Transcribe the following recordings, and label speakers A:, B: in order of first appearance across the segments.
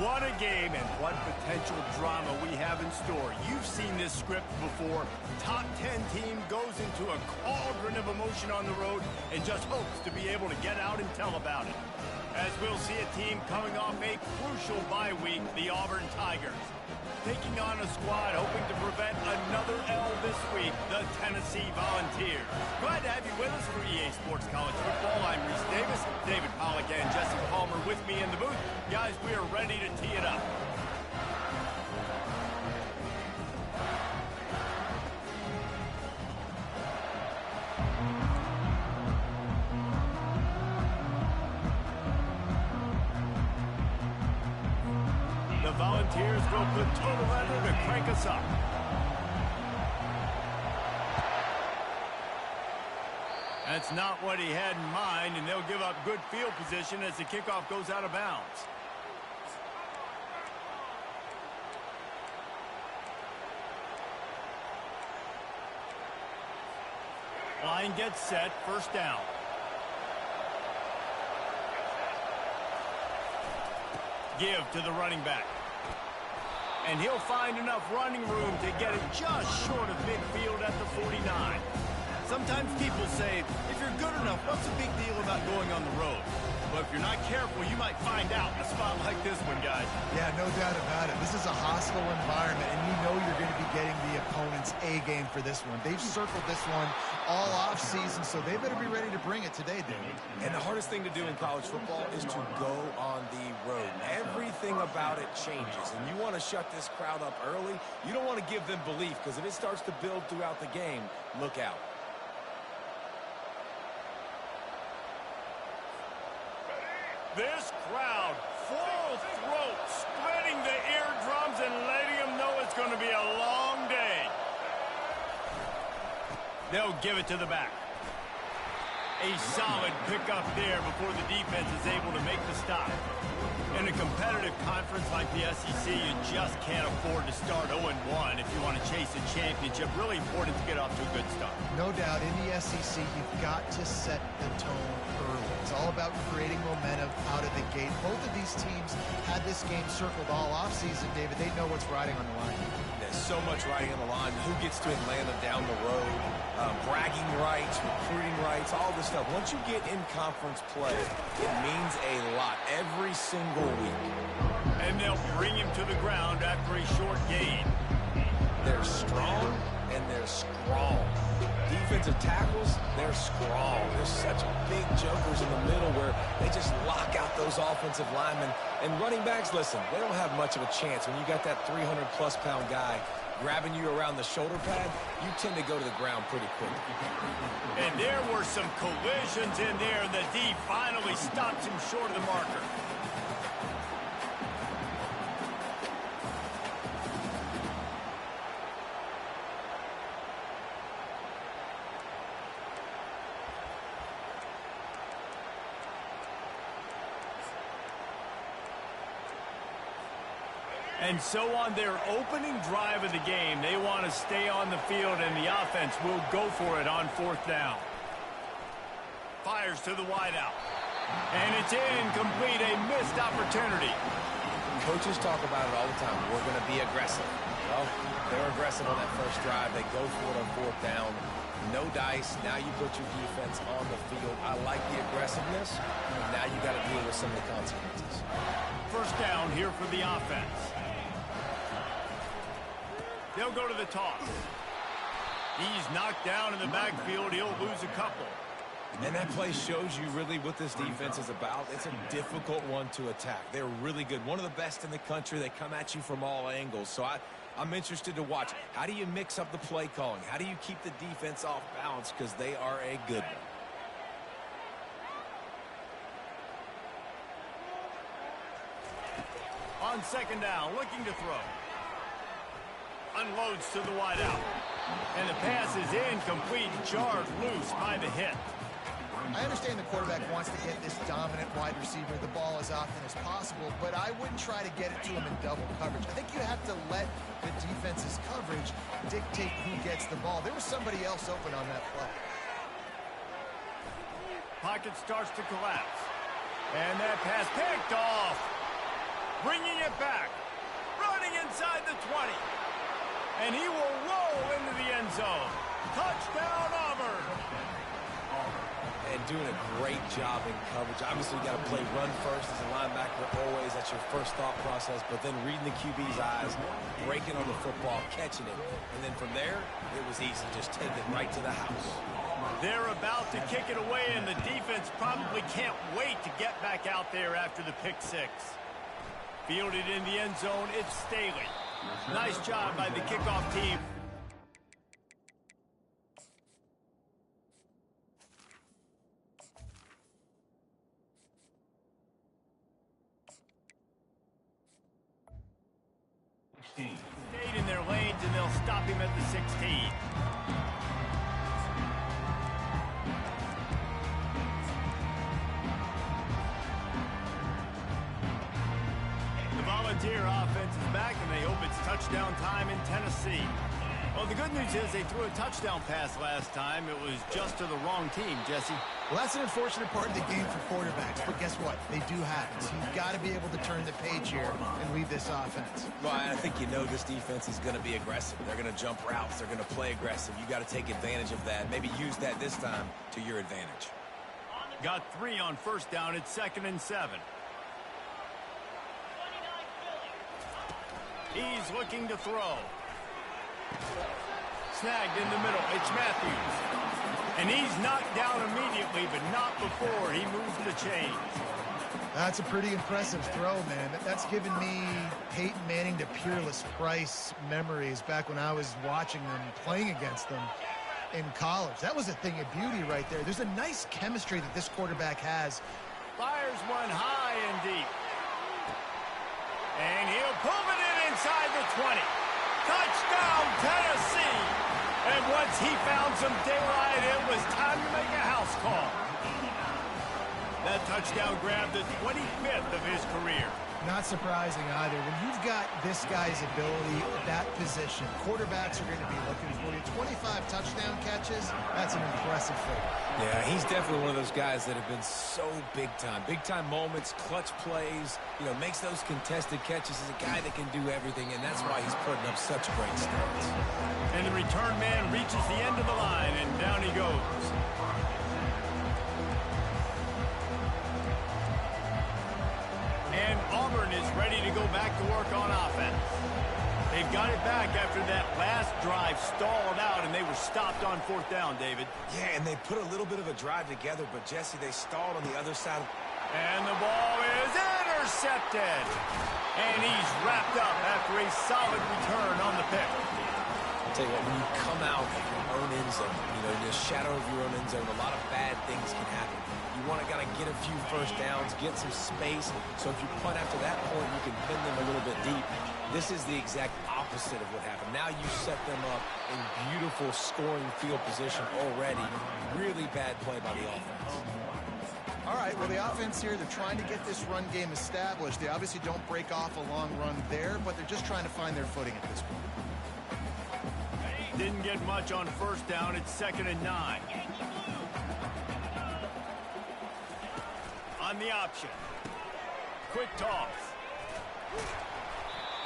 A: What a game and what potential drama we have in store. You've seen this script before. Top 10 team goes into a cauldron of emotion on the road and just hopes to be able to get out and tell about it. As we'll see a team coming off a crucial bye week, the Auburn Tigers. Taking on a squad hoping to prevent another L this week, the Tennessee Volunteers. Glad to have you with us for EA Sports College Football. I'm Reese Davis, David Pollack and Jesse Palmer with me in the booth. Guys, we are ready to tee it up. The Volunteers will put total effort to crank us up. That's not what he had in mind, and they'll give up good field position as the kickoff goes out of bounds. Line gets set, first down. Give to the running back. And he'll find enough running room to get it just short of midfield at the 49. Sometimes people say, if you're good enough, what's the big deal about going on the road? But if you're not careful, you might find out a spot like this one, guys.
B: Yeah, no doubt about it. This is a hostile environment, and you know you're going to be getting the opponent's A game for this one. They've circled this one all off season, so they better be ready to bring it today, David.
C: And the hardest thing to do in college football is to go on the road. Everything about it changes, and you want to shut this crowd up early. You don't want to give them belief, because if it starts to build throughout the game, look out.
A: This crowd, full throat, splitting the eardrums and letting them know it's going to be a long day. They'll give it to the back. A solid pickup there before the defense is able to make the stop. In a competitive conference like the SEC, you just can't afford to start 0-1 if you want to chase a championship. Really important to get off to a good start.
B: No doubt, in the SEC, you've got to set the tone early. It's all about creating momentum out of the gate. Both of these teams had this game circled all offseason, David. They know what's riding on the line.
C: There's so much riding on the line. Who gets to Atlanta down the road? Bragging rights, recruiting rights, all this stuff. Once you get in conference play, it means a lot every single week.
A: And they'll bring him to the ground after a short gain.
C: They're strong and they're strong. Defensive tackles, they're strong. There's such big jokers in the middle where they just lock out those offensive linemen. And running backs, listen, they don't have much of a chance. When you got that 300-plus pound guy grabbing you around the shoulder pad, you tend to go to the ground pretty quickly.
A: And there were some collisions in there, and the D finally stops him short of the marker. And so on their opening drive of the game, they want to stay on the field, and the offense will go for it on fourth down. Fires to the wideout. And it's incomplete, a missed opportunity.
C: Coaches talk about it all the time. We're going to be aggressive. Well, they're aggressive on that first drive. They go for it on fourth down. No dice. Now you put your defense on the field. I like the aggressiveness. Now you got to deal with some of the consequences.
A: First down here for the offense. They'll go to the toss. He's knocked down in the backfield. He'll lose a couple.
C: And that play shows you really what this defense is about. It's a difficult one to attack. They're really good. One of the best in the country. They come at you from all angles. So I'm interested to watch. How do you mix up the play calling? How do you keep the defense off balance? Because they are a good one.
A: On second down, looking to throw. Unloads to the wideout. And the pass is incomplete, jarred loose by the hit.
B: I understand the quarterback wants to hit this dominant wide receiver the ball as often as possible, but I wouldn't try to get it to him in double coverage. I think you have to let the defense's coverage dictate who gets the ball. There was somebody else open on that play.
A: Pocket starts to collapse. And that pass picked off. Bringing it back. Running inside the 20. And he will roll into the end zone. Touchdown, Auburn.
C: And doing a great job in coverage. Obviously, you got to play run first as a linebacker always. That's your first thought process. But then reading the QB's eyes, breaking on the football, catching it. And then from there, it was easy. Just take it right to the house.
A: They're about to kick it away, and the defense probably can't wait to get back out there after the pick six. Fielded in the end zone, it's Staley. Nice job by the kickoff team. Stayed in their lanes, and they'll stop him at the 16. The Volunteer offense is back, and they hope it's touchdown time in Tennessee. Well, the good news is they threw a touchdown pass last time. It was just to the wrong team, Jesse.
B: Well, that's an unfortunate part of the game for quarterbacks, but guess what? They do have it. So you've got to be able to turn the page here and lead this offense.
C: Well, I think you know this defense is going to be aggressive. They're going to jump routes. They're going to play aggressive. You got to take advantage of that. Maybe use that this time to your advantage.
A: Got 3 on first down. It's 2nd and 7. He's looking to throw. Snagged in the middle. It's Matthews. And he's knocked down immediately, but not before he moves the chains.
B: That's a pretty impressive throw, man. That's given me Peyton Manning to Peerless Price memories back when I was watching them, playing against them in college. That was a thing of beauty right there. There's a nice chemistry that this quarterback has.
A: Fires one high and deep. And he'll pull it in inside the 20. Touchdown, Tennessee! And once he found some daylight, it was time to make a house call. That touchdown grabbed the 25th of his career.
B: Not surprising either. When you've got this guy's ability at that position, quarterbacks are going to be looking for you. 25 touchdown catches, that's an impressive figure.
C: Yeah, he's definitely one of those guys that have been so big time. Big time moments, clutch plays, you know, makes those contested catches. He's a guy that can do everything, and that's why he's putting up such great stats.
A: And the return man reaches the end of the line, and down he goes. And Auburn is ready to go back to work on offense. They've got it back after that last drive stalled out, and they were stopped on 4th down, David.
C: Yeah, and they put a little bit of a drive together, but, Jesse, they stalled on the other side.
A: And the ball is intercepted. And he's wrapped up after a solid return on the pick.
C: I'll tell you what, when you come out of your own end zone, you know, in the shadow of your own end zone, a lot of bad things can happen. You want to kind of get a few first downs, get some space, so if you punt after that point, you can pin them a little bit deep. This is the exact opposite of what happened. Now you set them up in beautiful scoring field position already. Really bad play by the offense.
B: All right, well, the offense here, they're trying to get this run game established. They obviously don't break off a long run there, but they're just trying to find their footing at this point.
A: Didn't get much on first down. It's 2nd and 9. On the option. Quick toss.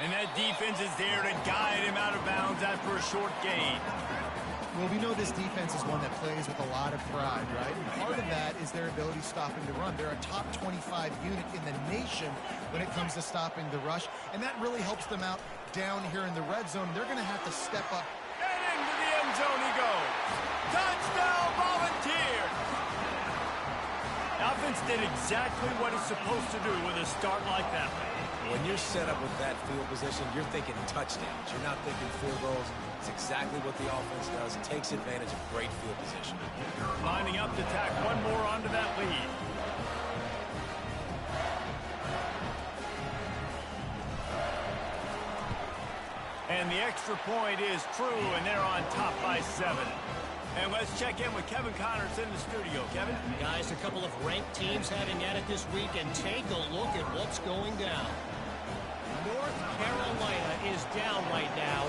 A: And that defense is there to guide him out of bounds after a short gain.
B: Well, we know this defense is one that plays with a lot of pride, right? And part of that is their ability stopping the run. They're a top 25 unit in the nation when it comes to stopping the rush, and that really helps them out down here in the red zone. They're going to have to step up.
A: And into the end zone he goes. Touchdown, Volunteers! The offense did exactly what it's supposed to do with a start like that.
C: When you're set up with that field position, you're thinking touchdowns. You're not thinking field goals. It's exactly what the offense does. It takes advantage of great field position.
A: Lining up to tack one more onto that lead. And the extra point is true, and they're on top by 7. And let's check in with Kevin Connors in the studio. Kevin?
D: Guys, a couple of ranked teams having at it this week, and take a look at what's going down. North Carolina is down right now,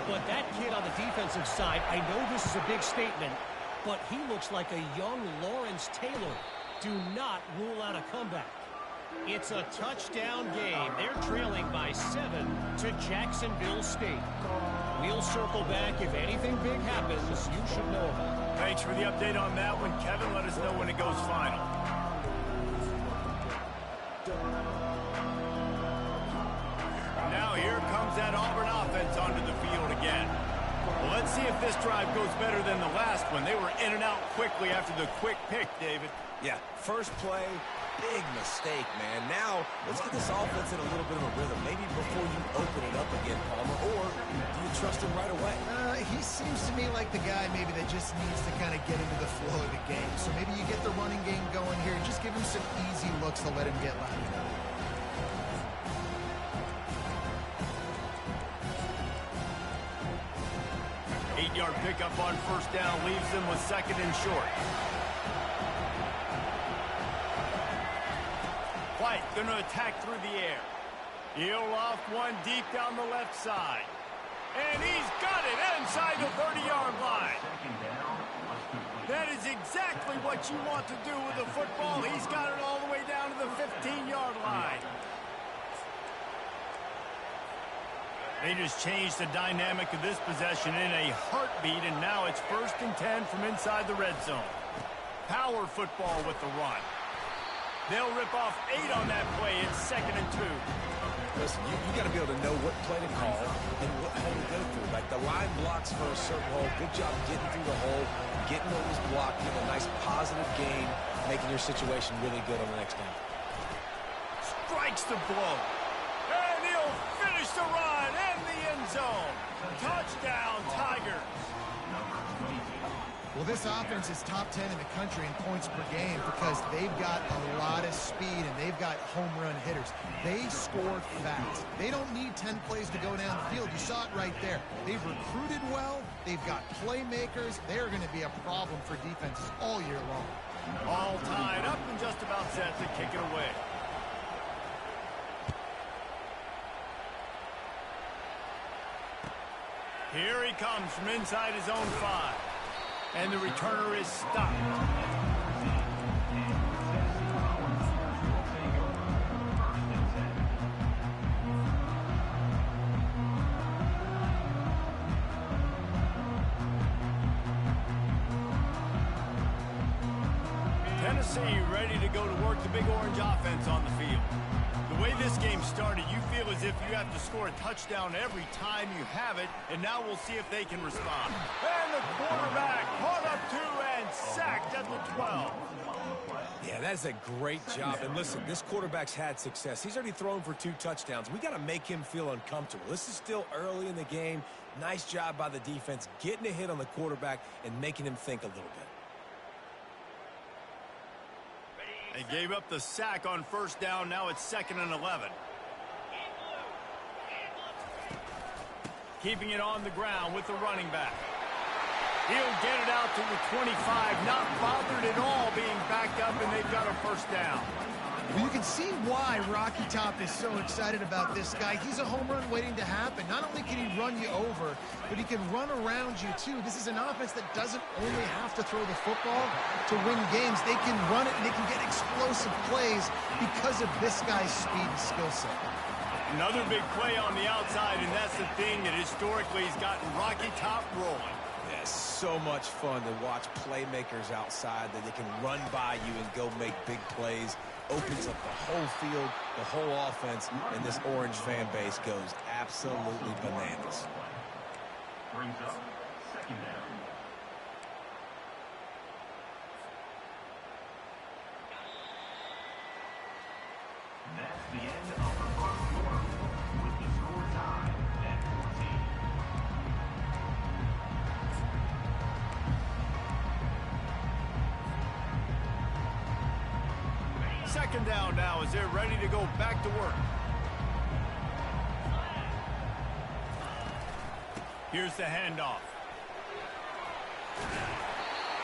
D: but that kid on the defensive side, I know this is a big statement, but he looks like a young Lawrence Taylor. Do not rule out a comeback. It's a touchdown game. They're trailing by 7 to Jacksonville State. We'll circle back. If anything big happens, you should know about it.
A: Thanks for the update on that one, Kevin. Let us know when it goes final. Now here comes that Auburn offense onto the field again. Well, let's see if this drive goes better than the last one. They were in and out quickly after the quick pick, David.
C: Yeah, first play, big mistake, man. Now, let's get this offense in a little bit of a rhythm. Maybe before you open it up again, Palmer, or do you trust him right away?
B: He seems to me like the guy maybe that just needs to kind of get into the flow of the game. So maybe you get the running game going here. Just give him some easy looks to let him get lapped up.
A: Eight-yard pickup on first down leaves them with second and short. White going to attack through the air. He'll loft one deep down the left side. And he's got it inside the 30-yard line. That is exactly what you want to do with the football. He's got it all the way down to the 15-yard line. They just changed the dynamic of this possession in a heartbeat, and now it's 1st and 10 from inside the red zone. Power football with the run. They'll rip off 8 on that play. It's 2nd and 2.
C: Listen, you got to be able to know what play to call and what hole to go through. Like the line blocks for a certain hole. Good job getting through the hole, getting what was blocked, getting a nice positive gain, making your situation really good on the next down.
A: Strikes the blow. And he'll finish the run in the end zone. Touchdown, Tigers.
B: Well, this offense is top 10 in the country in points per game because they've got a lot of speed and they've got home run hitters. They score fast. They don't need 10 plays to go down the field. You saw it right there. They've recruited well. They've got playmakers. They're going to be a problem for defenses all year long.
A: All tied up and just about set to kick it away. Here he comes from inside his own 5. And the returner is stopped. Tennessee ready to go to work the Big Orange offense on the field. The way this game started, you feel as if you have to score a touchdown every time you have it, and now we'll see if they can respond. And the quarterback caught up 2 and sacked at the 12.
C: Yeah, that's a great job. And listen, this quarterback's had success. He's already thrown for 2 touchdowns. We got to make him feel uncomfortable. This is still early in the game. Nice job by the defense, getting a hit on the quarterback and making him think a little bit.
A: They gave up the sack on first down. Now it's 2nd and 11. Keeping it on the ground with the running back. He'll get it out to the 25. Not bothered at all being backed up, and they've got a first down.
B: Well, you can see why Rocky Top is so excited about this guy. He's a home run waiting to happen. Not only can he run you over, but he can run around you, too. This is an offense that doesn't only have to throw the football to win games. They can run it, and they can get explosive plays because of this guy's speed and skill set.
A: Another big play on the outside, and that's the thing that historically has gotten Rocky Top rolling.
C: Yeah, so much fun to watch playmakers outside that they can run by you and go make big plays. Opens up the whole field, the whole offense, and this Orange fan base goes absolutely bananas.
E: Brings up 2nd down. That's the end of the first quarter, with the score tied at 14.
A: 2nd down now as they're ready to go back to work. Here's the handoff.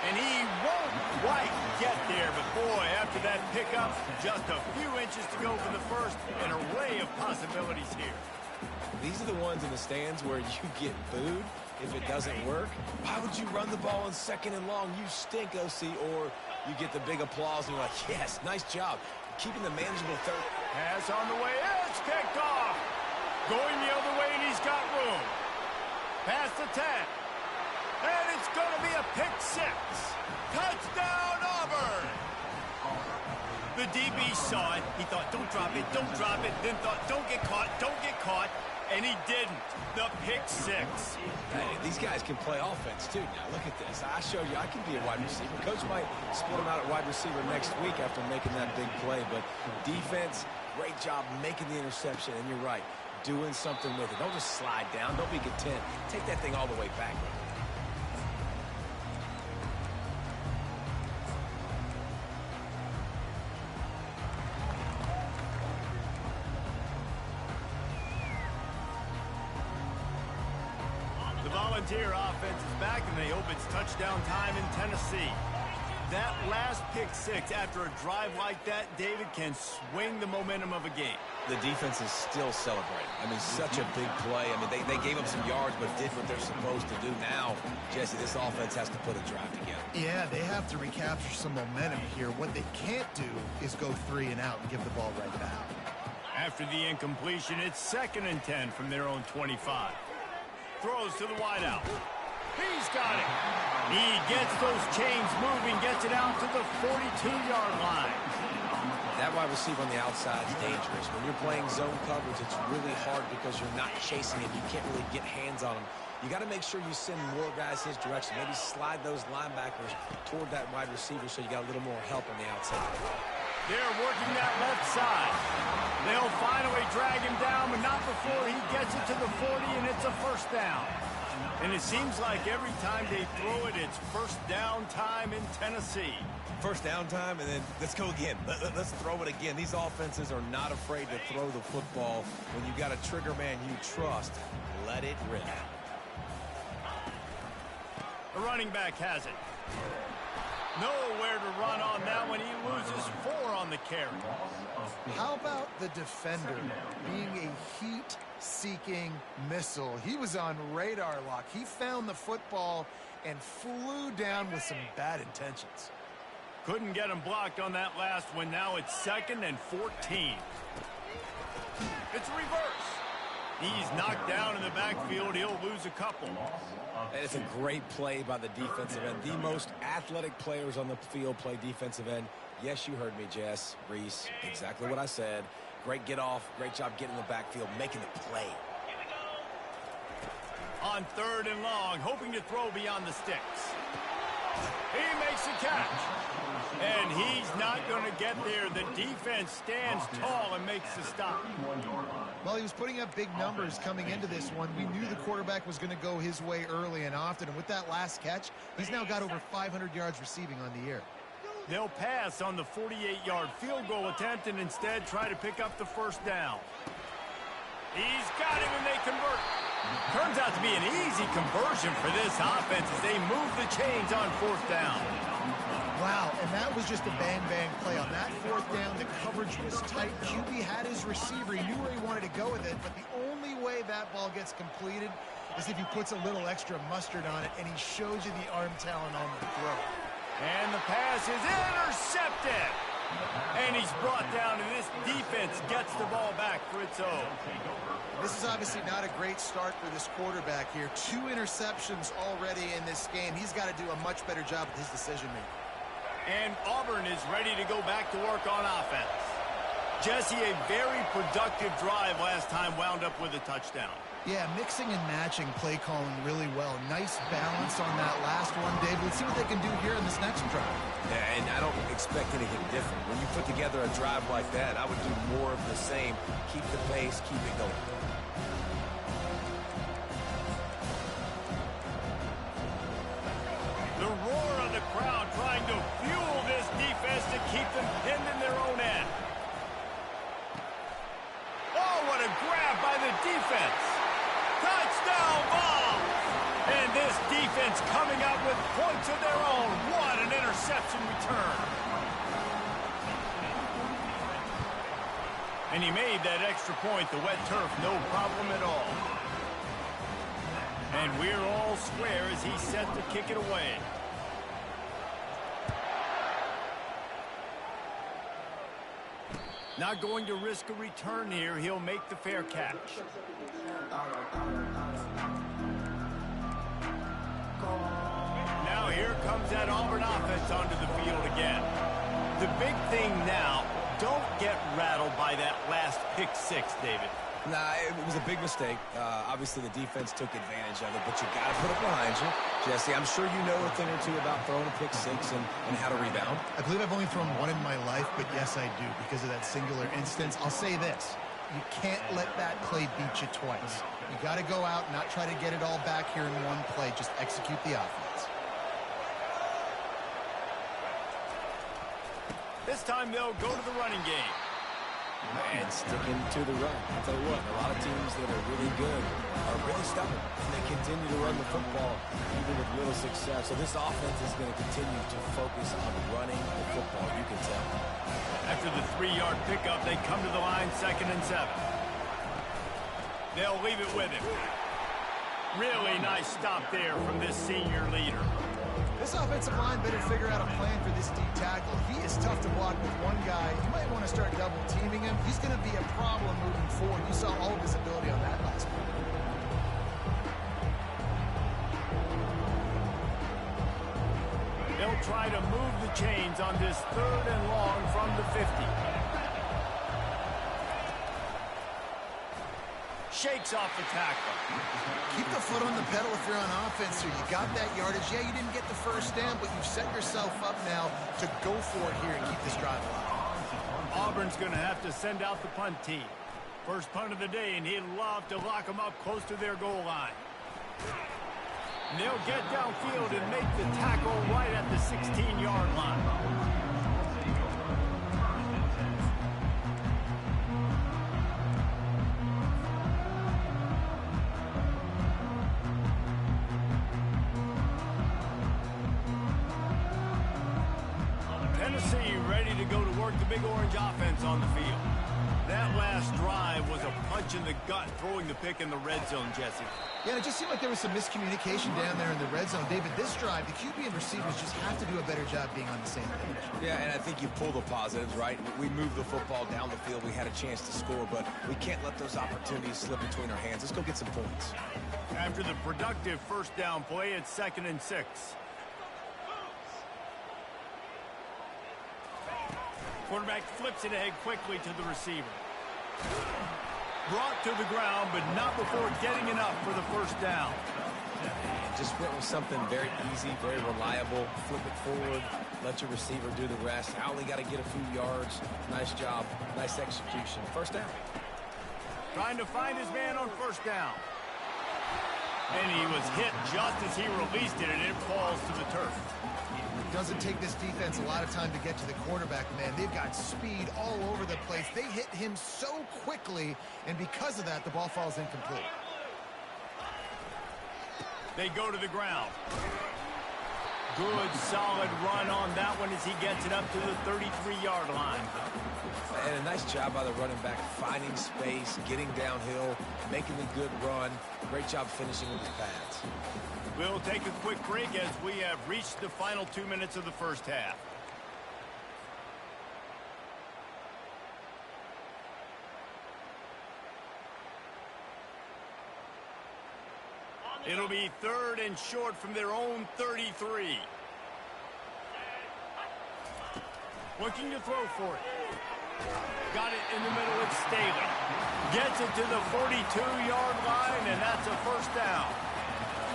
A: And he won't quite get there, but boy, after that pickup, just a few inches to go for the first. An array of possibilities here.
C: These are the ones in the stands where you get booed if it doesn't work. Why would you run the ball in 2nd and long? You stink, OC. Or you get the big applause and you're like, yes, nice job. keeping the manageable third.
A: Pass on the way. It's picked off. Going the other way, and he's got room. Past the 10. And it's going to be a pick 6. Touchdown, Auburn. The DB saw it. He thought, don't drop it, don't drop it. Then thought, don't get caught, don't get caught. And he didn't. The pick 6.
C: Hey, these guys can play offense, too. Now, look at this. I showed you I can be a wide receiver. Coach might split him out at wide receiver next week after making that big play. But defense, great job making the interception. And you're right, doing something with it. Don't just slide down. Don't be content. Take that thing all the way back.
A: Volunteer offense is back, and they hope it's touchdown time in Tennessee. That last pick 6 after a drive like that, David, can swing the momentum of a game.
C: The defense is still celebrating. I mean, such a big play. I mean, they gave up some yards, but did what they're supposed to do. Now, Jesse, this offense has to put a drive together.
B: Yeah, they have to recapture some momentum here. What they can't do is go 3 and out and give the ball right back.
A: After the incompletion, it's 2nd and 10 from their own 25. Throws to the wideout. He's got it. He gets those chains moving, gets it out to the 42-yard line.
C: That wide receiver on the outside is dangerous. When you're playing zone coverage, it's really hard because you're not chasing him. You can't really get hands on him. You got to make sure you send more guys his direction. Maybe slide those linebackers toward that wide receiver so you got a little more help on the outside.
A: They're working that left side. They'll finally drag him down, but not before he gets it to the 40, and it's a first down. And it seems like every time they throw it, it's first down time in Tennessee.
C: First down time, and then let's go again. Let's throw it again. These offenses are not afraid to throw the football. When you got a trigger man you trust, let it rip.
A: The running back has it. Nowhere to run on that one. He loses 4 on the carry.
B: How about the defender being a heat-seeking missile? He was on radar lock. He found the football and flew down with some bad intentions.
A: Couldn't get him blocked on that last one. Now it's 2nd and 14. It's reverse. He's knocked down in the backfield. He'll lose a couple.
C: And it's a great play by the defensive end. The most athletic players on the field play defensive end. Yes, you heard me, Jess, Reese. Exactly what I said. Great get off. Great job getting in the backfield, making the play.
A: On 3rd and long, hoping to throw beyond the sticks. He makes a catch. And he's not going to get there. The defense stands tall and makes the stop.
B: Well, he was putting up big numbers coming into this one. We knew the quarterback was going to go his way early and often. And with that last catch, he's now got over 500 yards receiving on the year.
A: They'll pass on the 48-yard field goal attempt and instead try to pick up the first down. He's got him, and they convert. Turns out to be an easy conversion for this offense as they move the chains on 4th down.
B: Wow, and that was just a bang-bang play. On that 4th down, the coverage was tight. QB had his receiver. He knew where he wanted to go with it, but the only way that ball gets completed is if he puts a little extra mustard on it, and he shows you the arm talent on the throw.
A: And the pass is intercepted. And he's brought down, and this defense gets the ball back for its own.
B: This is obviously not a great start for this quarterback here. 2 interceptions already in this game. He's got to do a much better job with his decision-making.
A: And Auburn is ready to go back to work on offense. Jesse, a very productive drive last time, wound up with a touchdown.
B: Yeah, mixing and matching play calling really well. Nice balance on that last one, Dave. Let's see what they can do here in this next drive.
C: Yeah, and I don't expect anything different. When you put together a drive like that, I would do more of the same. Keep the pace, keep it going.
A: The roar of the crowd trying to fuel this defense to keep them pinned in their own end. Oh, what a grab by the defense. Touchdown ball. And this defense coming out with points of their own. What an interception return. And he made that extra point, the wet turf, no problem at all. And we're all square as he's set to kick it away. Not going to risk a return here. He'll make the fair catch. Now here comes that Auburn offense onto the field again. The big thing now, don't get rattled by that last pick six, David.
C: Nah, it was a big mistake. Obviously, the defense took advantage of it, but you got to put it behind you. Jesse, I'm sure you know a thing or two about throwing a pick six and how to rebound.
B: I believe I've only thrown one in my life, but yes, I do, because of that singular instance. I'll say this. You can't let that play beat you twice. You got to go out and not try to get it all back here in one play. Just execute the offense.
A: This time they'll go to the running game.
C: And sticking to the run. I'll tell you what, a lot of teams that are really good are really stubborn. And they continue to run the football even with little success. So this offense is going to continue to focus on running the football, you can tell.
A: After the 3-yard pickup, they come to the line 2nd and 7. They'll leave it with him. Really nice stop there from this senior leader.
B: This offensive line better figure out a plan for this D tackle. He is tough to block with one guy. You might want to start double teaming him. He's going to be a problem moving forward. You saw all of his ability on that last play.
A: They'll try to move the chains on this 3rd and long from the 50. Shakes off the tackle.
B: Keep the foot on the pedal if you're on offense here. You got that yardage. Yeah, you didn't get the first down, but you've set yourself up now to go for it here and keep this drive alive.
A: Auburn's going to have to send out the punt team. First punt of the day, and he'd love to lock them up close to their goal line. And they'll get downfield and make the tackle right at the 16-yard line. Tennessee ready to go to work the Big Orange offense on the field. That last drive was a punch in the gut, throwing the pick in the red zone, Jesse.
B: Yeah, it just seemed like there was some miscommunication down there in the red zone. David, this drive, the QB and receivers just have to do a better job being on the same page.
C: Yeah, and I think you pull the positives, right? We moved the football down the field. We had a chance to score, but we can't let those opportunities slip between our hands. Let's go get some points.
A: After the productive first down play, it's 2nd and 6. Quarterback flips it ahead quickly to the receiver. Brought to the ground, but not before getting enough for the first down.
C: Just went with something very easy, very reliable. Flip it forward, let your receiver do the rest. I only got to get a few yards. Nice job, nice execution. First down.
A: Trying to find his man on first down. And he was hit just as he released it, and it falls to the turf.
B: It doesn't take this defense a lot of time to get to the quarterback, man. They've got speed all over the place. They hit him so quickly, and because of that, the ball falls incomplete.
A: They go to the ground. Good, solid run on that one as he gets it up to the 33-yard line.
C: And a nice job by the running back, finding space, getting downhill, making a good run. Great job finishing with his pads.
A: We'll take a quick break as we have reached the final 2 minutes of the first half. It'll be 3rd and short from their own 33. Looking to throw for it. Got it in the middle, it's Staley. Gets it to the 42-yard line, and that's a first down.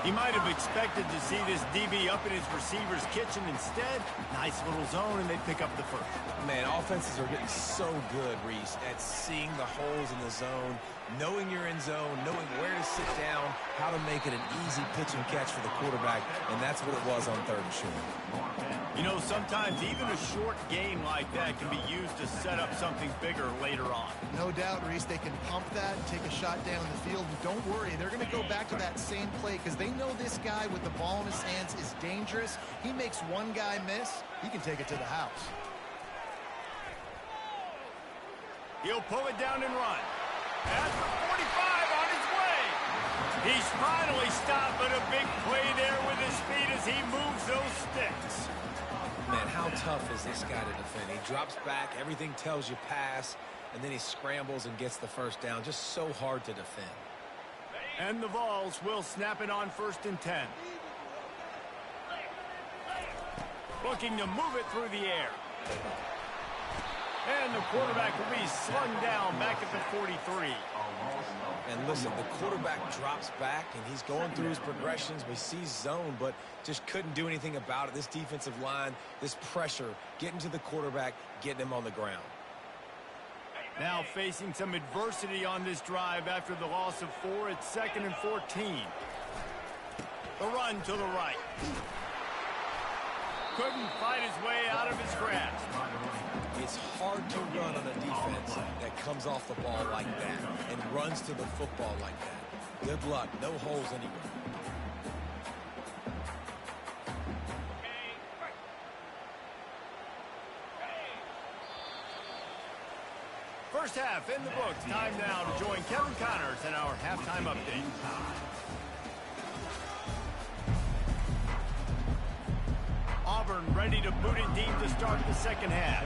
A: He might have expected to see this DB up in his receiver's kitchen. Instead, nice little zone, and they pick up the first.
C: Man, offenses are getting so good, Reese, at seeing the holes in the zone, knowing you're in zone, knowing where to sit down, how to make it an easy pitch and catch for the quarterback, and that's what it was on 3rd and short.
A: You know, sometimes even a short game like that can be used to set up something bigger later on.
B: No doubt, Reese, they can pump that and take a shot down the field. And don't worry, they're going to go back to that same play because they know this guy with the ball in his hands is dangerous. He makes one guy miss, he can take it to the house.
A: He'll pull it down and run. At the 45 on his way. He's finally stopped, but a big play there with his speed as he moves those sticks.
C: Man, how tough is this guy to defend? He drops back, everything tells you pass, and then he scrambles and gets the first down. Just so hard to defend.
A: And the Vols will snap it on 1st and 10. Looking to move it through the air. And the quarterback will be slung down back at the 43.
C: And listen, the quarterback drops back, and he's going through his progressions. We see zone, but just couldn't do anything about it. This defensive line, this pressure, getting to the quarterback, getting him on the ground.
A: Now facing some adversity on this drive after the loss of 4 at 2nd and 14. The run to the right. Couldn't fight his way out of his grasp.
C: It's hard to run on a defense that comes off the ball like that and runs to the football like that. Good luck. No holes anywhere.
A: First half in the books. Time now to join Kevin Connors in our halftime update. Auburn ready to boot it deep to start the second half.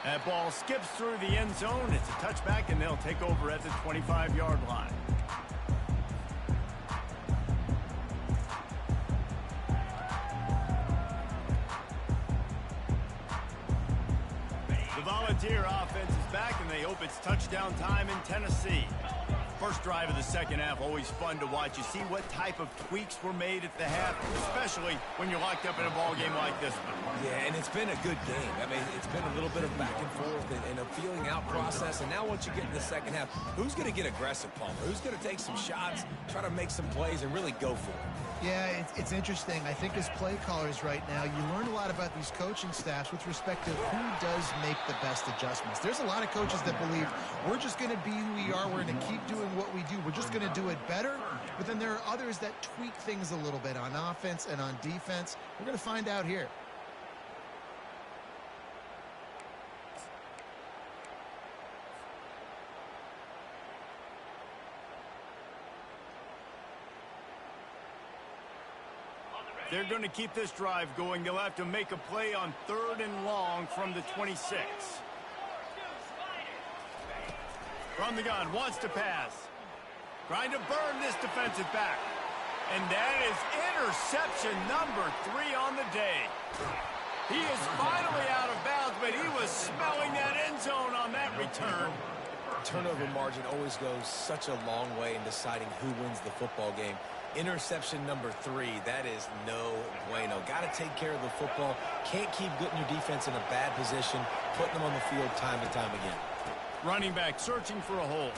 A: That ball skips through the end zone. It's a touchback, and they'll take over at the 25-yard line. The Volunteer offense is back, and they hope it's touchdown time in Tennessee. First drive of the second half, always fun to watch. You see what type of tweaks were made at the half, especially when you're locked up in a ball game like this one.
C: Yeah, and it's been a good game. I mean, it's been a little bit of back and forth and a feeling out process. And now once you get in the second half, who's going to get aggressive, Palmer? Who's going to take some shots, try to make some plays, and really go for it?
B: Yeah, it's interesting. I think as play callers right now, you learn a lot about these coaching staffs with respect to who does make the best adjustments. There's a lot of coaches that believe we're just going to be who we are. We're going to keep doing what we do. We're just going to do it better. But then there are others that tweak things a little bit on offense and on defense. We're going to find out here.
A: They're going to keep this drive going. They'll have to make a play on 3rd and long from the 26. From the gun, wants to pass. Trying to burn this defensive back. And that is interception number 3 on the day. He is finally out of bounds, but he was smelling that end zone on that return.
C: Turnover margin always goes such a long way in deciding who wins the football game. Interception number 3, that is no bueno. Got to take care of the football. Can't keep getting your defense in a bad position, putting them on the field time and time again.
A: Running back searching for a hole.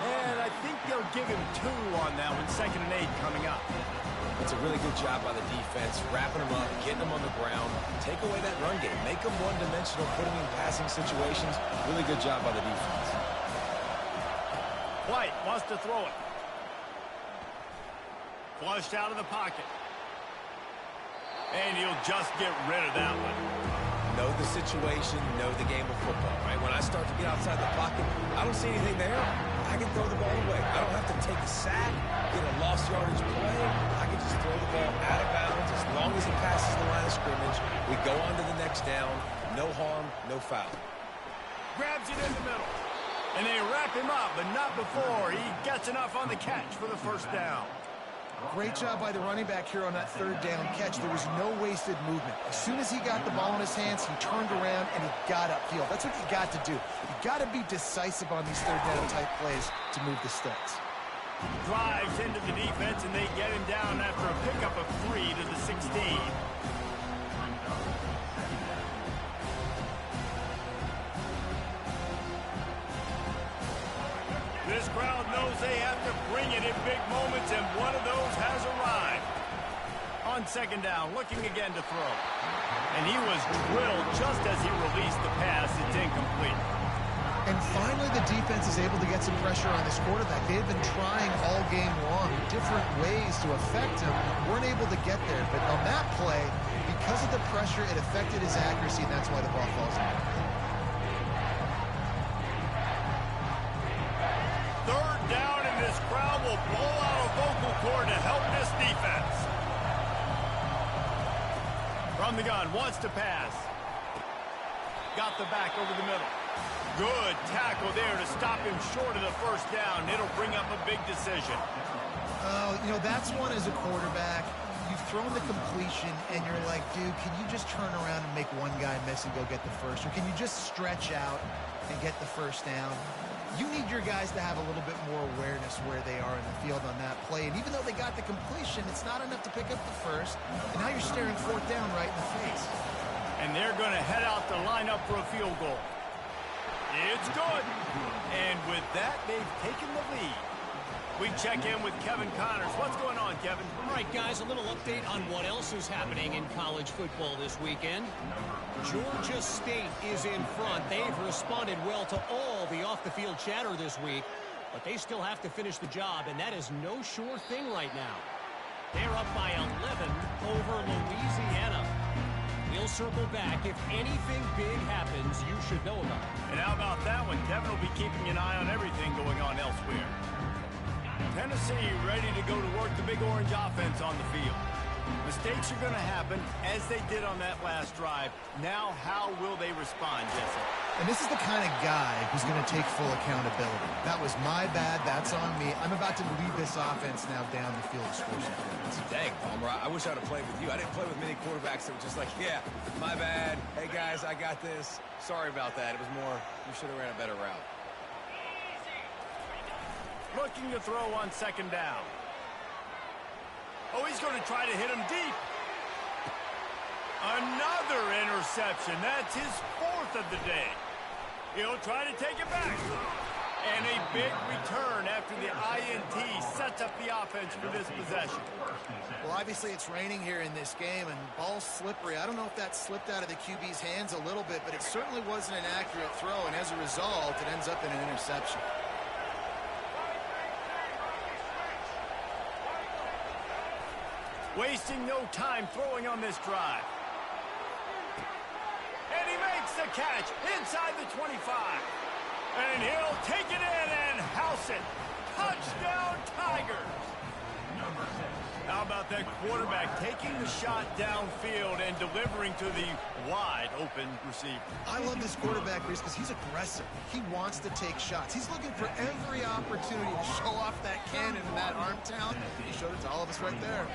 A: And I think they'll give him 2 on that one. 2nd and 8 coming up.
C: It's a really good job by the defense, wrapping them up, getting them on the ground. Take away that run game. Make them one-dimensional, put them in passing situations. Really good job by the defense.
A: White wants to throw it. Flushed out of the pocket. And he'll just get rid of that one.
C: Know the situation, know the game of football, right? When I start to get outside the pocket, I don't see anything there. I can throw the ball away. I don't have to take a sack, get a lost yardage play. I can just throw the ball out of bounds as long as it passes the line of scrimmage. We go on to the next down. No harm, no foul.
A: Grabs it in the middle. And they wrap him up, but not before he gets enough on the catch for the first down.
B: Great job by the running back here on that 3rd down catch. There was no wasted movement. As soon as he got the ball in his hands, he turned around and he got upfield. That's what you got to do. You got to be decisive on these 3rd down type plays to move the sticks.
A: Drives into the defense, and they get him down after a pickup of 3 to the 16. This crowd knows they have to bring it in big moments, and one of those has arrived. On 2nd down, looking again to throw. And he was drilled just as he released the pass. It's incomplete.
B: And finally, the defense is able to get some pressure on this quarterback. They've been trying all game long different ways to affect him. Weren't able to get there. But on that play, because of the pressure, it affected his accuracy, and that's why the ball falls out.
A: 3rd down and this crowd will blow out a vocal cord to help this defense. From the gun, wants to pass. Got the back over the middle. Good tackle there to stop him short of the first down. It'll bring up a big decision.
B: Oh, you know, that's one as a quarterback. You've thrown the completion, and you're like, dude, can you just turn around and make one guy miss and go get the first? Or can you just stretch out and get the first down? You need your guys to have a little bit more awareness where they are in the field on that play. And even though they got the completion, it's not enough to pick up the first. And now you're staring fourth down right in the face.
A: And they're going to head out to line up for a field goal. It's good. And with that, they've taken the lead. We check in with Kevin Connors. What's going on, Kevin?
D: All right, guys, a little update on what else is happening in college football this weekend. Georgia State is in front. They've responded well to all the off-the-field chatter this week, but they still have to finish the job, and that is no sure thing right now. They're up by 11 over Louisiana. We'll circle back. If anything big happens, you should know about it.
A: And how about that one? Kevin will be keeping an eye on everything going on elsewhere. Tennessee ready to go to work the big orange offense on the field. Mistakes are going to happen, as they did on that last drive. Now, how will they respond, Jesse?
B: And this is the kind of guy who's going to take full accountability. That was my bad. That's on me. I'm about to lead this offense now down the field to score some points.
C: Dang, Palmer, I wish I'd have played with you. I didn't play with many quarterbacks that were just like, yeah, my bad. Hey, guys, I got this. Sorry about that. It was more, you should have ran a better route.
A: Looking to throw on second down. Oh, he's going to try to hit him deep. Another interception. That's his fourth of the day. He'll try to take it back. And a big return after the INT sets up the offense for this possession.
B: Well, obviously it's raining here in this game, and ball's slippery. I don't know if that slipped out of the QB's hands a little bit, but it certainly wasn't an accurate throw, and as a result, it ends up in an interception.
A: Wasting no time throwing on this drive. And he makes the catch inside the 25. And he'll take it in and house it. Touchdown, Tigers. How about that quarterback taking the shot downfield and delivering to the wide open receiver?
B: I love this quarterback, Reese, because he's aggressive. He wants to take shots. He's looking for every opportunity to show off that cannon and that arm talent. He showed it to all of us right there.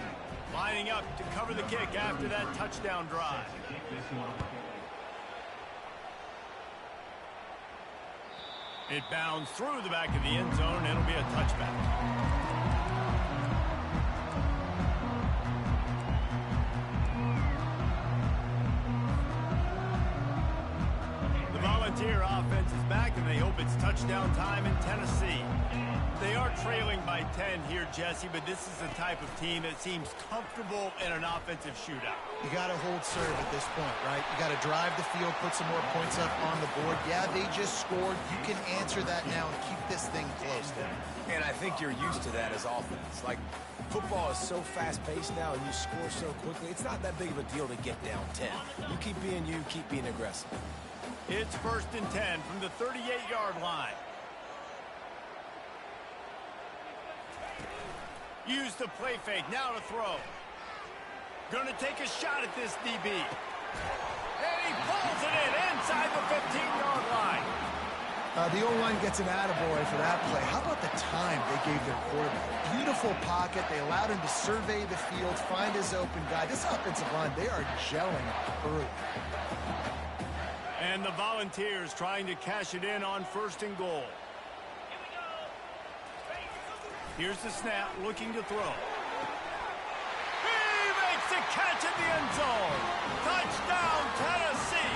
A: Lining up to cover the kick after that touchdown drive. It bounds through the back of the end zone, and it'll be a touchback. The Volunteer offense is back, and they hope it's touchdown time in Tennessee. They are trailing by 10 here, Jesse, but this is the type of team that seems comfortable in an offensive shootout.
B: You got to hold serve at this point, right? You got to drive the field, put some more points up on the board. Yeah, they just scored. You can answer that now and keep this thing close.
C: And I think you're used to that as offense. Like, football is so fast-paced now, and you score so quickly, it's not that big of a deal to get down 10. You keep being you, keep being aggressive.
A: It's 1st and 10 from the 38-yard line. Use the play fake, now to throw. Gonna take a shot at this DB. And he pulls it in inside the 15-yard line.
B: The O-line gets an attaboy for that play. How about the time they gave their quarterback? Beautiful pocket. They allowed him to survey the field, find his open guy. This offensive line, they are gelling through.
A: And the Volunteers trying to cash it in on 1st and goal. Here's the snap, looking to throw. He makes the catch in the end zone. Touchdown, Tennessee.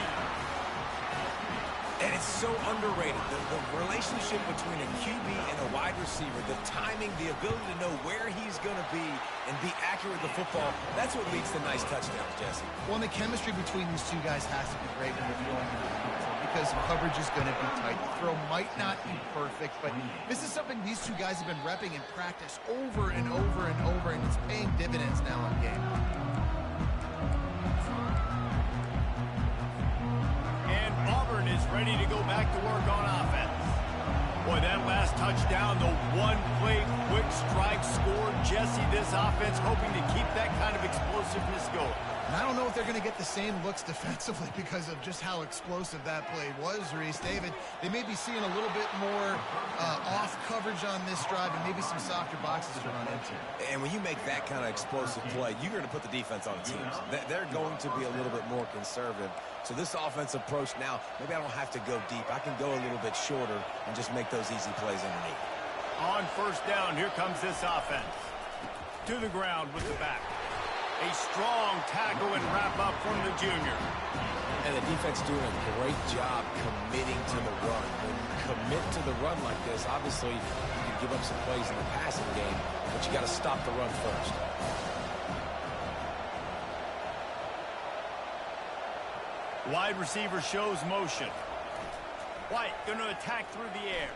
C: And it's so underrated. The relationship between a QB and a wide receiver, the timing, the ability to know where he's going to be and be accurate with the football, that's what leads to nice touchdowns, Jesse.
B: Well, and the chemistry between these two guys has to be great when they're throwing in the field, because coverage is going to be tight. The throw might not be perfect, but this is something these two guys have been repping in practice over and over and over, and it's paying dividends now on game.
A: And Auburn is ready to go back to work on offense. Boy, that last touchdown, the one-play quick strike scored. Jesse, this offense hoping to keep that kind of explosiveness going.
B: And I don't know if they're going to get the same looks defensively because of just how explosive that play was, Reese. David, they may be seeing a little bit more off coverage on this drive and maybe some softer boxes to run into.
C: And when you make that kind of explosive play, you're going to put the defense on the teams. They're going to be a little bit more conservative. So this offensive approach now, maybe I don't have to go deep. I can go a little bit shorter and just make those easy plays underneath.
A: On first down, here comes this offense. To the ground with the back. A strong tackle and wrap up from the junior.
C: And the defense doing a great job committing to the run. When you commit to the run like this, obviously you can give up some plays in the passing game, but you got to stop the run first.
A: Wide receiver shows motion. White going to attack through the air.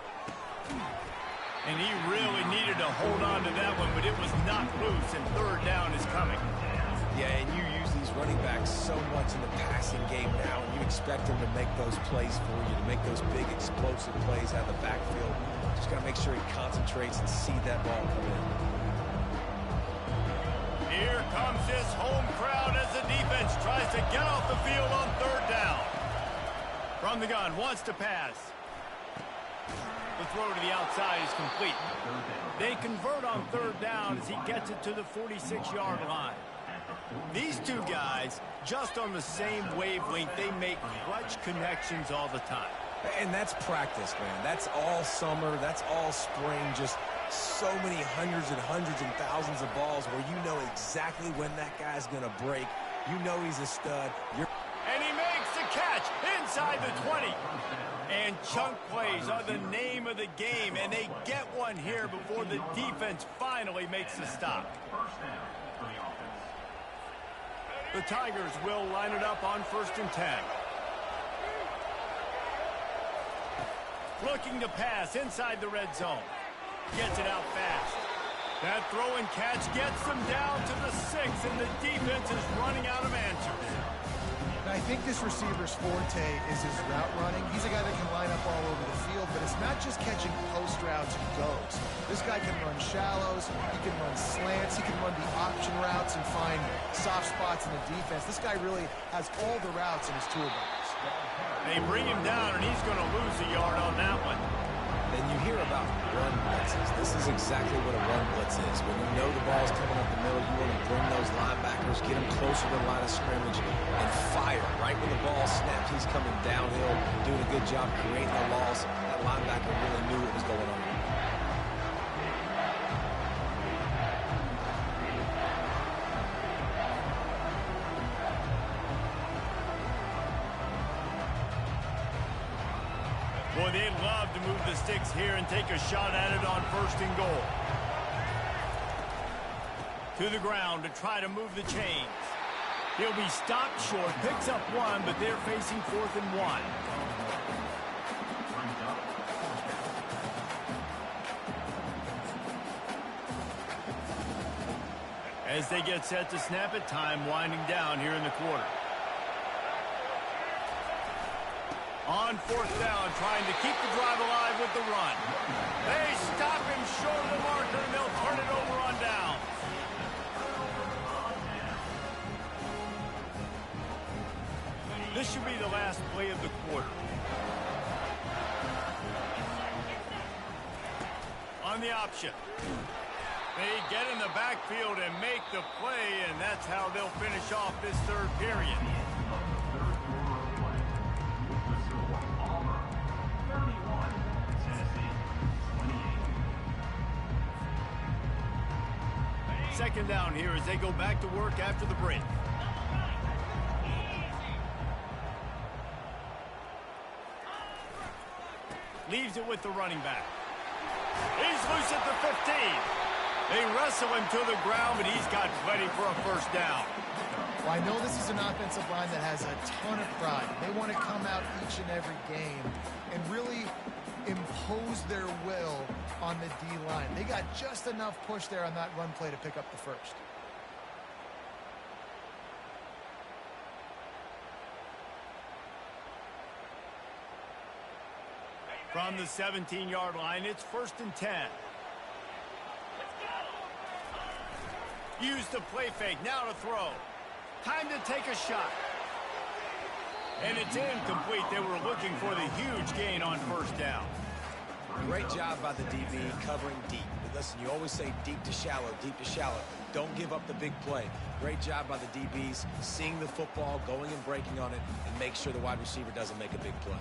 A: And he really needed to hold on to that one, but it was knocked loose, and third down is coming.
C: Yeah, and you use these running backs so much in the passing game now, and you expect them to make those plays for you, to make those big explosive plays out of the backfield. Just got to make sure he concentrates and see that ball come in.
A: Here comes this home crowd as the defense tries to get off the field on third down. From the gun, wants to pass. The throw to the outside is complete. They convert on third down as he gets it to the 46-yard line. These two guys, just on the same wavelength, they make clutch connections all the time.
C: And that's practice, man. That's all summer. That's all spring. Just so many hundreds and thousands of balls where you know exactly when that guy's going to break. You know he's a stud.
A: And he makes the catch inside the 20. And chunk plays are the name of the game, and they get one here before the defense finally makes the stop. The Tigers will line it up on 1st and 10. Looking to pass inside the red zone. Gets it out fast. That throw and catch gets them down to the 6, and the defense is running out of answers.
B: And I think this receiver's forte is his route running. He's a guy that can line up all over the field, but it's not just catching post routes and goes. This guy can run shallows, he can run slants, he can run the option routes and find soft spots in the defense. This guy really has all the routes in his toolbox.
A: They bring him down, and he's going to lose a yard on that one.
C: And you hear about run blitzes. This is exactly what a run blitz is. When you know the ball's coming up the middle, you want to bring those linebackers, get them closer to the line of scrimmage, and fire. Right when the ball snaps, he's coming downhill, doing a good job creating a loss. That linebacker really knew what was going on.
A: Boy, they'd love to move the sticks here and take a shot at it on 1st and goal. To the ground to try to move the chains. He'll be stopped short, picks up one, but they're facing 4th and 1. As they get set to snap it, time winding down here in the quarter. On 4th down, trying to keep the drive alive with the run. They stop him short of the marker, and they'll turn it over on down. This should be the last play of the quarter. On the option. They get in the backfield and make the play, and that's how they'll finish off this 3rd period. Second down here as they go back to work after the break. Leaves it with the running back. He's loose at the 15. They wrestle him to the ground, but he's got plenty for a 1st down.
B: Well, I know this is an offensive line that has a ton of pride. They want to come out each and every game and really impose their will on the D-line. They got just enough push there on that run play to pick up the 1st.
A: From the 17-yard line, it's 1st and 10. Use the play fake, now to throw. Time to take a shot. And it's incomplete. They were looking for the huge gain on 1st down.
C: Great job by the DB covering deep. Listen, you always say deep to shallow, deep to shallow. Don't give up the big play. Great job by the DBs, seeing the football, going and breaking on it, and make sure the wide receiver doesn't make a big play.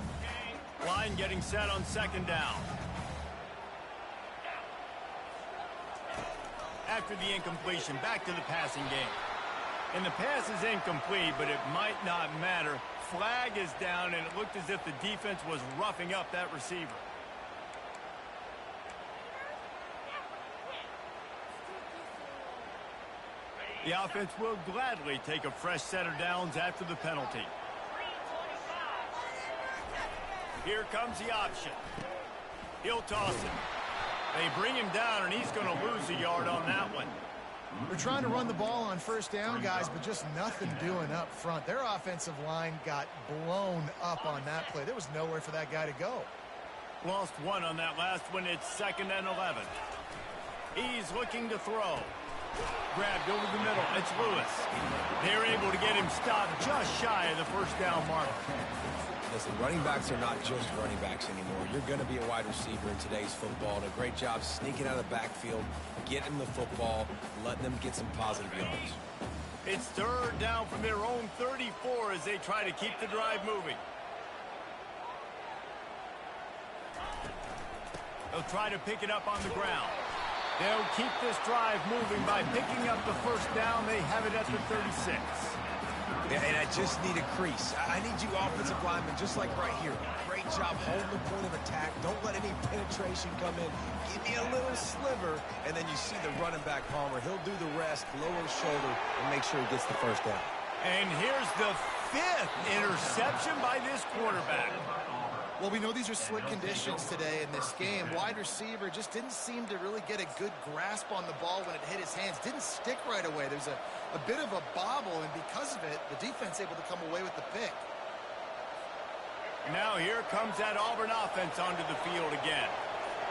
A: Line getting set on 2nd down. After the incompletion, back to the passing game. And the pass is incomplete, but it might not matter. Flag is down, and it looked as if the defense was roughing up that receiver. The offense will gladly take a fresh set of downs after the penalty. Here comes the option. He'll toss it. They bring him down, and he's going to lose a yard on that one.
B: They're trying to run the ball on 1st down, guys, but just nothing doing up front. Their offensive line got blown up on that play. There was nowhere for that guy to go.
A: Lost one on that last one. It's 2nd and 11. He's looking to throw. Grabbed over the middle. It's Lewis. They're able to get him stopped just shy of the 1st down mark.
C: Listen, running backs are not just running backs anymore. You're going to be a wide receiver in today's football. And a great job sneaking out of the backfield, getting the football, letting them get some positive yards.
A: It's 3rd down from their own 34 as they try to keep the drive moving. They'll try to pick it up on the ground. They'll keep this drive moving by picking up the 1st down. They have it at the 36.
C: Yeah, and I just need a crease. I need you offensive linemen, just like right here. Great job holding the point of attack. Don't let any penetration come in. Give me a little sliver, and then you see the running back, Palmer. He'll do the rest, lower his shoulder, and make sure he gets the 1st down.
A: And here's the 5th interception by this quarterback.
B: Well, we know these are slick conditions today in this game. Wide receiver just didn't seem to really get a good grasp on the ball when it hit his hands. Didn't stick right away. There's a bit of a bobble, and because of it, the defense able to come away with the pick.
A: Now here comes that Auburn offense onto the field again.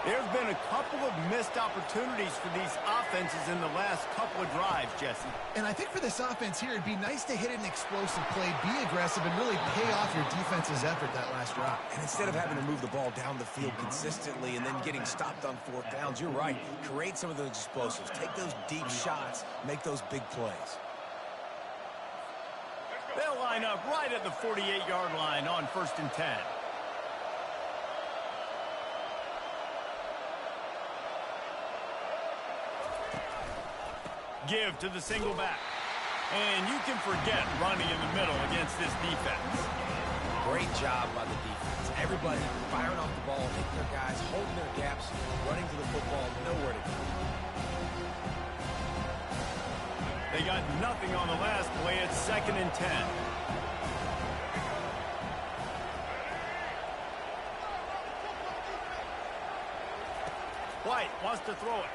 A: There's been a couple of missed opportunities for these offenses in the last couple of drives, Jesse.
B: And I think for this offense here, it'd be nice to hit an explosive play, be aggressive, and really pay off your defense's effort that last drive.
C: And instead of having to move the ball down the field consistently and then getting stopped on 4th downs, you're right. Create some of those explosives. Take those deep shots. Make those big plays.
A: They'll line up right at the 48-yard line on 1st and 10. Give to the single back. And you can forget running in the middle against this defense.
C: Great job by the defense. Everybody firing off the ball, hitting their guys, holding their gaps, running to the football, nowhere to go.
A: They got nothing on the last play. It's 2nd and 10. White wants to throw it.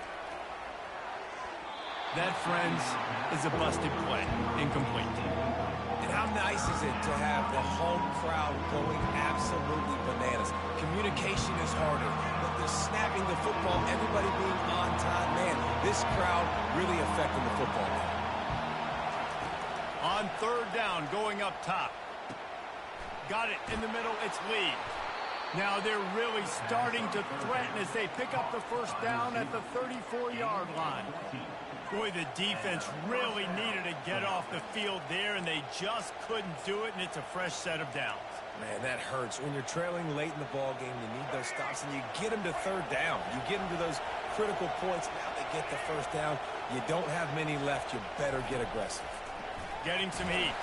A: That, friends, is a busted play. Incomplete.
C: And how nice is it to have the home crowd going absolutely bananas? Communication is harder, but they're snapping the football, everybody being on time. Man, this crowd really affecting the football game.
A: On 3rd down, going up top. Got it in the middle. It's Lee. Now they're really starting to threaten as they pick up the 1st down at the 34-yard line. Boy, the defense really needed to get off the field there, and they just couldn't do it, and it's a fresh set of downs.
C: Man, that hurts. When you're trailing late in the ball game, you need those stops, and you get them to 3rd down. You get them to those critical points. Now they get the 1st down. You don't have many left. You better get aggressive.
A: Getting some heat.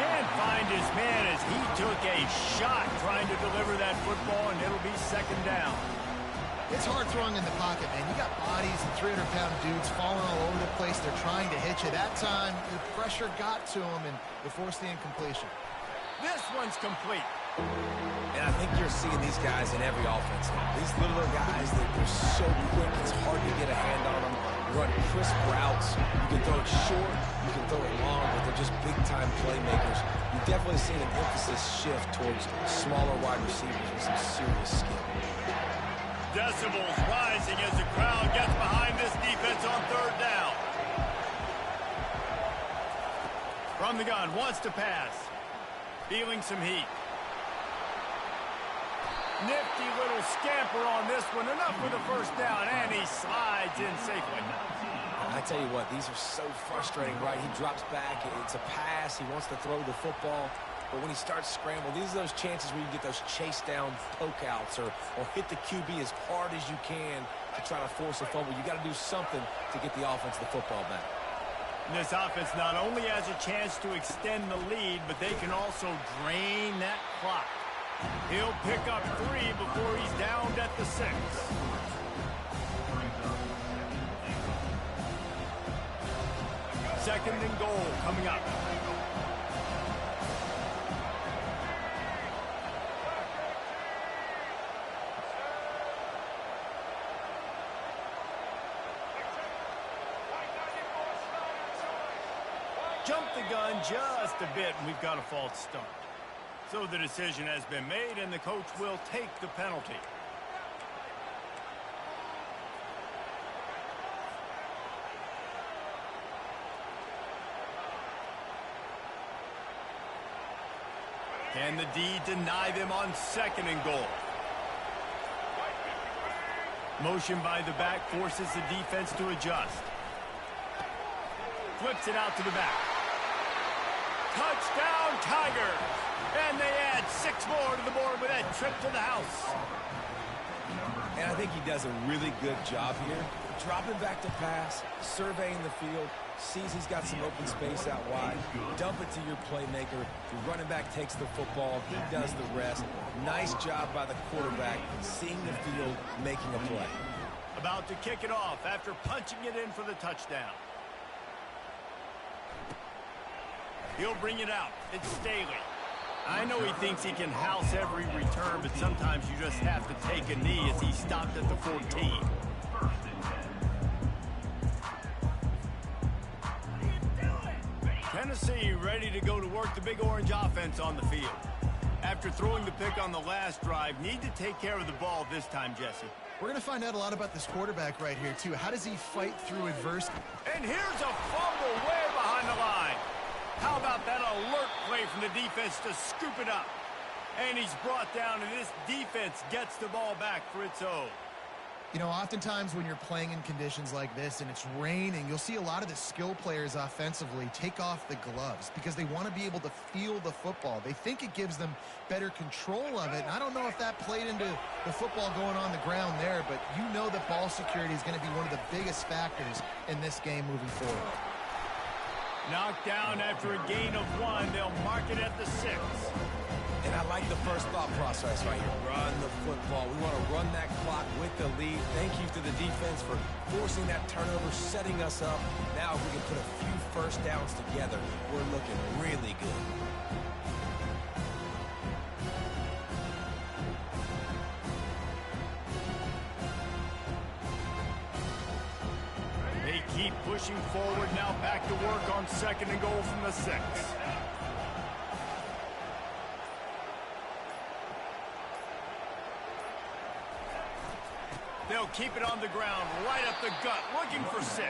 A: Can't find his man as he took a shot trying to deliver that football, and it'll be 2nd down.
B: It's hard throwing in the pocket, man. You got bodies and 300-pound dudes falling all over the place. They're trying to hit you. That time, the pressure got to them, and they forced the incompletion.
A: This one's complete.
C: And I think you're seeing these guys in every offense now. These little guys, they're so quick, it's hard to get a hand on them. run crisp routes. You can throw it short, you can throw it long, but they're just big-time playmakers. You've definitely seen an emphasis shift towards smaller wide receivers with some serious skill.
A: Decibels rising as the crowd gets behind this defense on third down. From the gun, wants to pass. Feeling some heat. Nifty little scamper on this one. Enough for the first down, and he slides in safely.
C: I tell you what, these are so frustrating, right? He drops back. It's a pass. He wants to throw the football. But when he starts scrambling, these are those chances where you get those chase down poke outs or hit the QB as hard as you can to try to force a fumble. You got to do something to get the offense the football back.
A: And this offense not only has a chance to extend the lead, but they can also drain that clock. He'll pick up 3 before he's downed at the 6. Second and goal coming up. Jump the gun just a bit, and we've got a false start. So the decision has been made, and the coach will take the penalty. Can the D deny them on second and goal? Motion by the back forces the defense to adjust. Flips it out to the back. Touchdown, Tigers! And they add 6 more to the board with that trip to the house.
C: And I think he does a really good job here. Dropping back to pass, surveying the field, sees he's got some open space out wide. Dump it to your playmaker. Your running back takes the football. He does the rest. Nice job by the quarterback, seeing the field, making a play.
A: About to kick it off after punching it in for the touchdown. He'll bring it out. It's Staley. I know he thinks he can house every return, but sometimes you just have to take a knee as he stopped at the 14. Tennessee ready to go to work the Big Orange offense on the field. After throwing the pick on the last drive, need to take care of the ball this time, Jesse.
B: We're going to find out a lot about this quarterback right here, too. How does he fight through adversity?
A: And here's a fumble way behind the line. How about that alert play from the defense to scoop it up? And he's brought down, and this defense gets the ball back for its own.
B: You know, oftentimes when you're playing in conditions like this and it's raining, you'll see a lot of the skill players offensively take off the gloves because they want to be able to feel the football. They think it gives them better control of it. And I don't know if that played into the football going on the ground there, but you know that ball security is going to be one of the biggest factors in this game moving forward.
A: Knocked down after a gain of 1. They'll mark it at the 6.
C: And I like the first thought process right here. Run the football. We want to run that clock with the lead. Thank you to the defense for forcing that turnover, setting us up. Now if we can put a few first downs together, we're looking really good.
A: They keep pushing forward. Now back to work on second and goal from the 6. They'll keep it on the ground, right up the gut, looking for 6.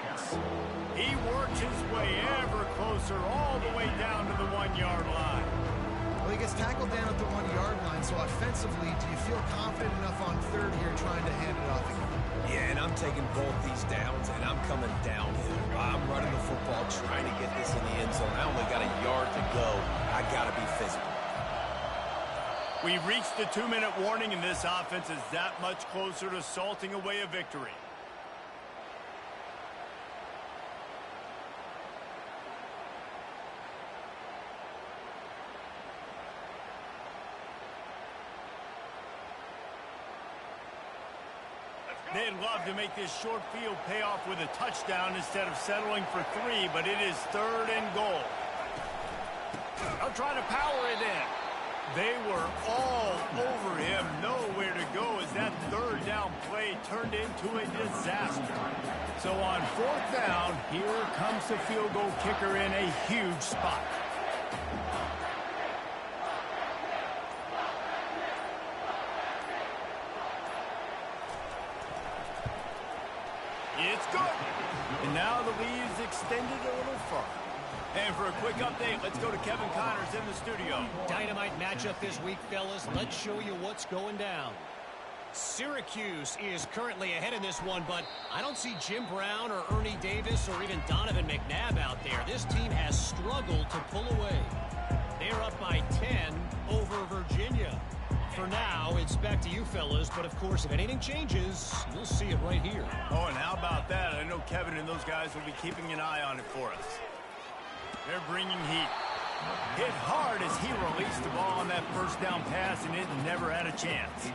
A: He works his way ever closer, all the way down to the 1-yard line.
B: Well, he gets tackled down at the 1-yard line, so offensively, do you feel confident enough on third here trying to hand it off again?
C: Yeah, and I'm taking both these downs, and I'm coming downhill. I'm running the football, trying to get this in the end zone. I only got a yard to go. I got to be physical.
A: We've reached the 2-minute warning, and this offense is that much closer to salting away a victory. They'd love to make this short field pay off with a touchdown instead of settling for 3, but it is third and goal. They'll try to power it in. They were all over him, nowhere to go as that third down play turned into a disaster. So on fourth down, here comes the field goal kicker in a huge spot. It's good. And now the lead is extended a little further. And for a quick update, let's go to Kevin Connors in the studio.
D: Dynamite matchup this week, fellas. Let's show you what's going down. Syracuse is currently ahead in this one, but I don't see Jim Brown or Ernie Davis or even Donovan McNabb out there. This team has struggled to pull away. They're up by 10 over Virginia. For now, it's back to you fellas, but of course, if anything changes, you'll see it right here.
A: Oh, and how about that? I know Kevin and those guys will be keeping an eye on it for us. They're bringing heat. Hit hard as he released the ball on that first down pass, and it never had a chance.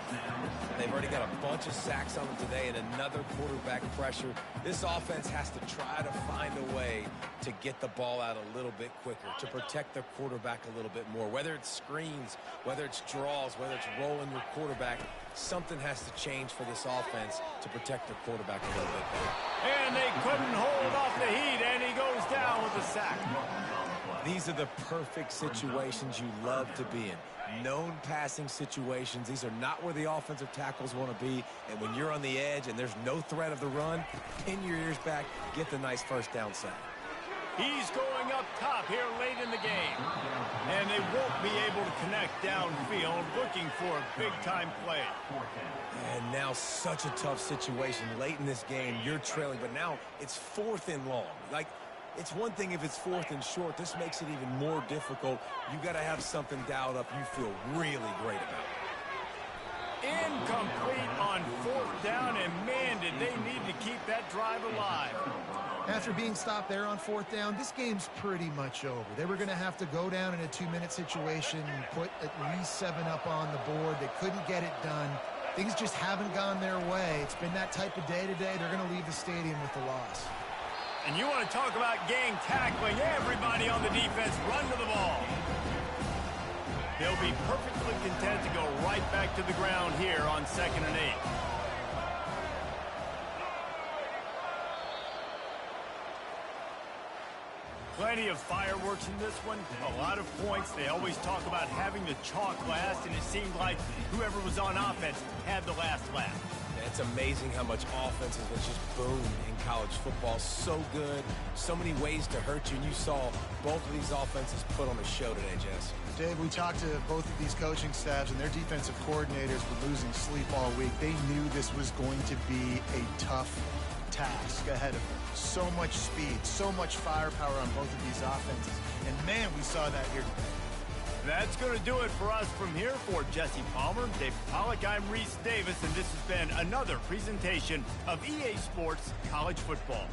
C: They've already got a bunch of sacks on them today and another quarterback pressure. This offense has to try to find a way to get the ball out a little bit quicker, to protect their quarterback a little bit more. Whether it's screens, whether it's draws, whether it's rolling your quarterback, something has to change for this offense to protect their quarterback a little bit better.
A: And they couldn't hold off the heat, and he goes down with a sack.
C: These are the perfect situations you love to be in. Known passing situations. These are not where the offensive tackles want to be. And when you're on the edge and there's no threat of the run, pin your ears back, get the nice first down sack.
A: He's going up top here late in the game. And they won't be able to connect downfield, looking for a big-time play.
C: And now such a tough situation late in this game. You're trailing, but now it's 4th and long. It's one thing if it's 4th and short. This makes it even more difficult. You got to have something dialed up you feel really great about.
A: Incomplete on 4th down, and man, did they need to keep that drive alive.
B: After being stopped there on 4th down, this game's pretty much over. They were going to have to go down in a 2-minute situation and put at least 7 up on the board. They couldn't get it done. Things just haven't gone their way. It's been that type of day today. They're going to leave the stadium with the loss.
A: And you want to talk about gang tackling, everybody on the defense run to the ball. They'll be perfectly content to go right back to the ground here on 2nd and 8. Plenty of fireworks in this one, a lot of points. They always talk about having the chalk last, and it seemed like whoever was on offense had the last laugh.
C: It's amazing how much offense has just boomed in college football. So good, so many ways to hurt you, and you saw both of these offenses put on a show today, Jess.
B: Dave, we talked to both of these coaching staffs, and their defensive coordinators were losing sleep all week. They knew this was going to be a tough task ahead of them. So much speed, so much firepower on both of these offenses. And, man, we saw that here today.
A: That's going to do it for us from here. For Jesse Palmer, Dave Pollack, I'm Reese Davis, and this has been another presentation of EA Sports College Football.